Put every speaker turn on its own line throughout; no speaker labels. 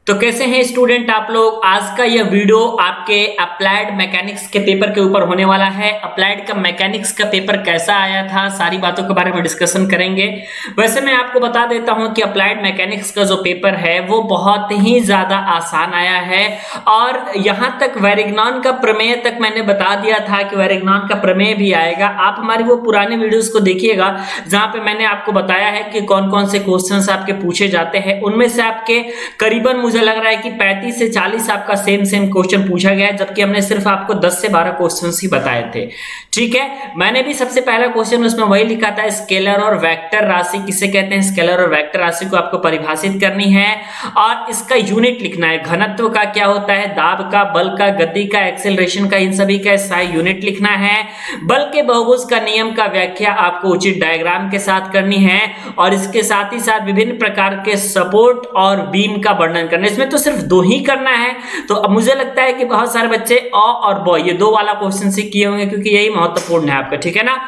तो कैसे हैं स्टूडेंट आप लोग। आज का यह वीडियो आपके अप्लाइड मैकेनिक्स के पेपर के ऊपर होने वाला है। अप्लाइड का मैकेनिक्स का पेपर कैसा आया था, सारी बातों के बारे में डिस्कशन करेंगे। वैसे मैं आपको बता देता हूं कि अप्लाइड मैकेनिक्स का जो पेपर है वो बहुत ही ज्यादा आसान आया है और यहां तक वैरिग्नॉन का प्रमेय तक मैंने बता दिया था कि वैरिग्नॉन का प्रमेय भी आएगा। आप हमारी वो पुराने वीडियोस को देखिएगा जहां पे मैंने आपको बताया है कि कौन कौन से क्वेश्चंस आपके पूछे जाते हैं। उनमें से आपके करीबन मुझे लग रहा है कि 35 से 40 आपका सेम क्वेश्चन पूछा गया है, जबकि हमने सिर्फ आपको 10 से 12 क्वेश्चंस ही बताए थे। ठीक है, मैंने भी सबसे पहला क्वेश्चन उसमें वही लिखा था, स्केलर और वेक्टर राशि किसे कहते हैं। स्केलर और वेक्टर राशि को आपको परिभाषित करनी है और इसका यूनिट लिखना है। घनत्व का क्या होता है, दाब का, बल का, गति का, एक्सेलरेशन का, इन सभी का SI यूनिट लिखना है। बल के बहुभुज का नियम का व्याख्या आपको उचित डायग्राम के साथ करनी है और इसके साथ ही साथ विभिन्न प्रकार के सपोर्ट और बीम का वर्णन करना। इसमें तो सिर्फ दो ही करना है, तो अब मुझे लगता है कि बहुत सारे बच्चे अ और ब ये दो वाला क्वेश्चन से किए होंगे क्योंकि यही महत्वपूर्ण है आपका। ठीक है ना।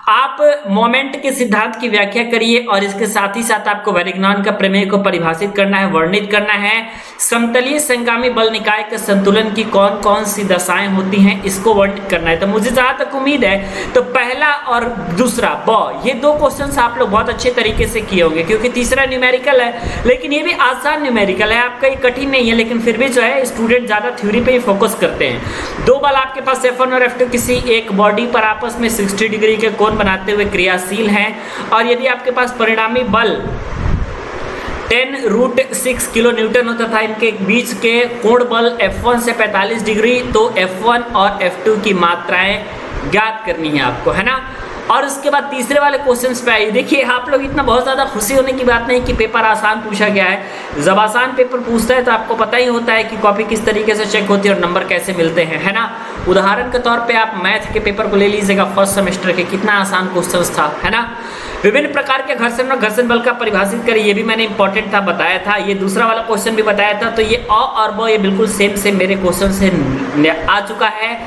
आप मोमेंट के सिद्धांत की व्याख्या करिए और इसके साथ ही साथ आपको वैरिग्नॉन का प्रमेय को परिभाषित करना है, वर्णित करना है। समतलीय संगामी बल निकाय के संतुलन की कौन कौन सी दशाएं होती हैं इसको वर्णित करना है। तो मुझे जहां तक उम्मीद है तो पहला और दूसरा ब ये दो क्वेश्चंस आप लोग बहुत अच्छे तरीके से किए होंगे, क्योंकि तीसरा न्यूमेरिकल है लेकिन ये भी आसान न्यूमेरिकल है, आपका ये कठिन नहीं है, लेकिन फिर भी जो है स्टूडेंट ज्यादा थ्योरी पे ही फोकस करते हैं। दो बल आपके पास F1 और F2 किसी एक बॉडी पर आपस में 60 डिग्री के कोण बनाते हुए क्रियाशील हैं और यदि आपके पास परिणामी बल 10√6 किलो न्यूटन होता था, इनके बीच के कोण बल F1 से 45 डिग्री, तो F1 और F2 की मात्राएं ज्ञात करनी है आपको, है ना। और उसके बाद तीसरे वाले क्वेश्चंस पे आइए। देखिए आप लोग इतना बहुत ज़्यादा खुशी होने की बात नहीं कि पेपर आसान पूछा गया है। जब आसान पेपर पूछता है तो आपको पता ही होता है कि कॉपी किस तरीके से चेक होती है और नंबर कैसे मिलते हैं, है ना। उदाहरण के तौर पे आप मैथ के पेपर को ले लीजिएगा फर्स्ट सेमेस्टर के, कितना आसान क्वेश्चंस था, है ना। विभिन्न प्रकार के घर्षण और घर्षण बल का परिभाषित करिए, ये भी मैंने इंपॉर्टेंट था बताया था। ये दूसरा वाला क्वेश्चन भी बताया था, तो ये अ और ब ये बिल्कुल सेम मेरे क्वेश्चन से आ चुका है।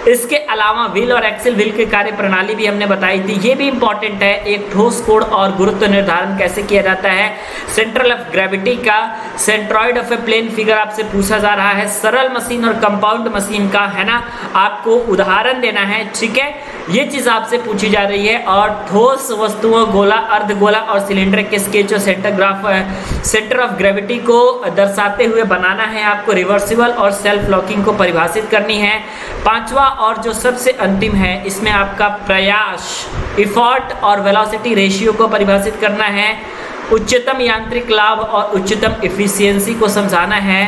इसके अलावा व्हील और एक्सिल व्हील की कार्य प्रणाली भी हमने बताई थी, ये भी इंपॉर्टेंट है। एक ठोस कोण और गुरुत्व निर्धारण कैसे किया जाता है, सेंट्रल ऑफ ग्रेविटी का, centroid of a plane figure आपसे पूछा जा रहा है, सरल मशीन और कंपाउंड मशीन का, है ना, आपको उदाहरण देना है। ठीक है, ये चीज आपसे पूछी जा रही है। और ठोस वस्तुओं, गोला, अर्धगोला और सिलेंडर के स्केच और सेंटर ऑफ ग्रेविटी को दर्शाते हुए बनाना है आपको। रिवर्सिबल और सेल्फ लॉकिंग को परिभाषित करनी है। पांचवा और जो सबसे अंतिम है, इसमें आपका प्रयास, इफर्ट और वेलोसिटी रेशियो को परिभाषित करना है। उच्चतम यांत्रिक लाभ और उच्चतम एफिशिएंसी को समझाना है।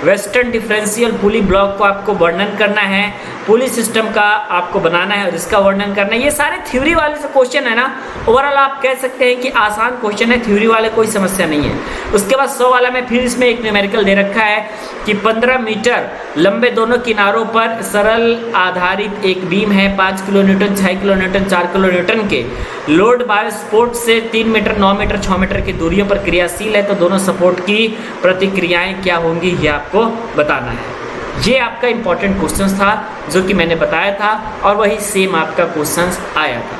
वेस्टर्न डिफरेंशियल पुली ब्लॉक को आपको वर्णन करना है। पुली सिस्टम का आपको बनाना है और इसका वर्णन करना है। ये सारे थ्योरी वाले जो क्वेश्चन है ना, ओवरऑल आप कह सकते हैं कि आसान क्वेश्चन है, थ्योरी वाले कोई समस्या नहीं है। उसके बाद 100 वाला में फिर इसमें एक न्यूमेरिकल दे रखा है कि 15 मीटर लंबे दोनों किनारों पर सरल आधारित एक बीम है, 5 kilo Newton, 6 kilo Newton, 4 kilo Newton के लोड बाय सपोर्ट से 3 मीटर, 9 मीटर, 6 मीटर की दूरियों पर क्रियाशील है, तो दोनों सपोर्ट की प्रतिक्रियाएं क्या होंगी ये आपको बताना है। ये आपका इंपॉर्टेंट क्वेश्चन था जो कि मैंने बताया था और वही सेम आपका क्वेश्चन आया था।